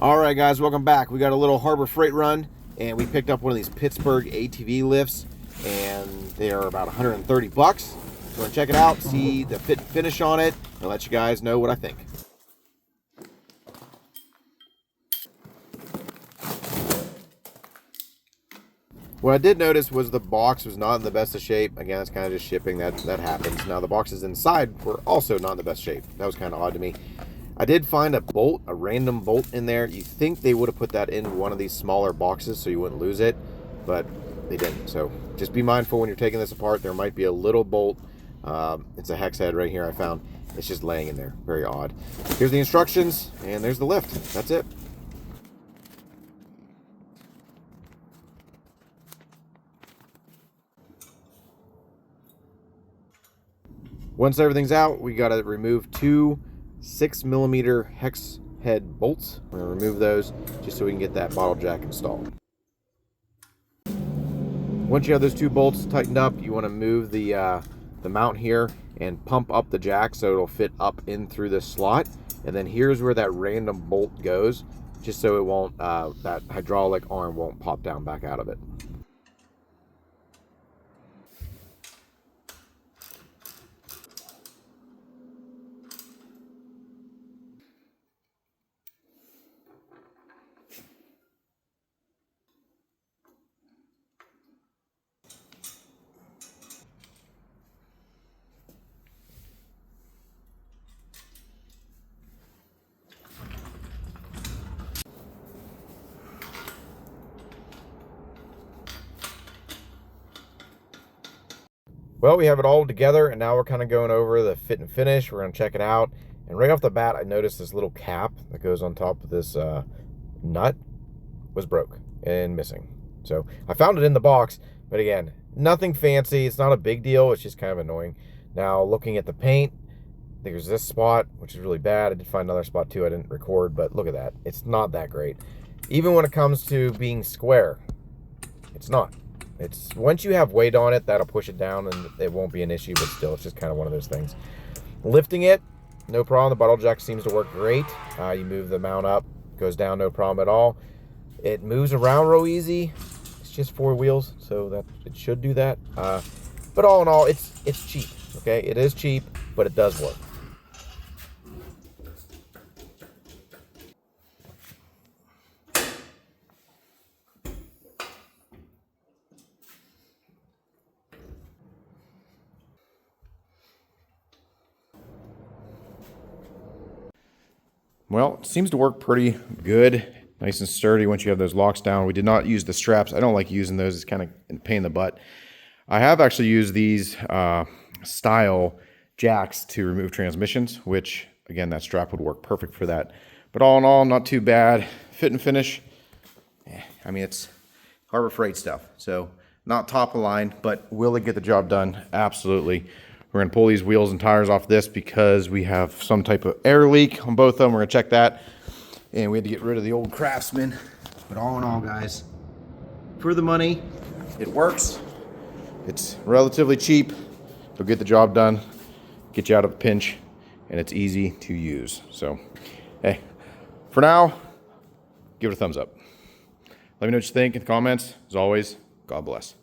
All right, guys, welcome back. We got a little Harbor Freight run, and we picked up one of these Pittsburgh ATV lifts, and they are about 130 bucks. So we're gonna check it out, see the fit and finish on it, and let you guys know what I think. What I did notice was the box was not in the best of shape. Again, it's kind of just shipping, that happens. Now the boxes inside were also not in the best shape. That was kind of odd to me. I did find a bolt, a random bolt in there. You think they would have put that in one of these smaller boxes so you wouldn't lose it, but they didn't. So just be mindful when you're taking this apart. There might be a little bolt. It's a hex head right here I found. It's just laying in there. Very odd. Here's the instructions, and there's the lift. That's it. Once everything's out, we got to remove two 6mm hex head bolts. We're going to remove those just so we can get that bottle jack installed. Once you have those two bolts tightened up, you want to move the mount here and pump up the jack so it'll fit up in through this slot. And then here's where that random bolt goes, just so it won't, that hydraulic arm won't pop down back out of it. Well, we have it all together, and now we're kind of going over the fit and finish. We're going to check it out. And right off the bat, I noticed this little cap that goes on top of this nut was broke and missing. So I found it in the box, but again, nothing fancy. It's not a big deal. It's just kind of annoying. Now, looking at the paint, there's this spot, which is really bad. I did find another spot too I didn't record, but look at that. It's not that great. Even when it comes to being square, it's not. It's once you have weight on it, that'll push it down and it won't be an issue, but still, it's just kind of one of those things. Lifting it, no problem. The bottle jack seems to work great. You move the mount up, goes down, no problem at all. It moves around real easy. It's just 4 wheels, so that it should do that. But all in all, it's cheap. Okay, it is cheap, but it does work. Well, it seems to work pretty good. Nice and sturdy once you have those locks down. We did not use the straps. I don't like using those. It's kind of a pain in the butt. I have actually used these style jacks to remove transmissions, which, again, that strap would work perfect for that. But all in all, not too bad. Fit and finish, I mean, it's Harbor Freight stuff. So not top of line, but will it get the job done? Absolutely. We're going to pull these wheels and tires off this because we have some type of air leak on both of them. We're going to check that. And we had to get rid of the old Craftsman. But all in all, guys, for the money, it works. It's relatively cheap. It'll get the job done, get you out of a pinch, and it's easy to use. So, hey, for now, give it a thumbs up. Let me know what you think in the comments. As always, God bless.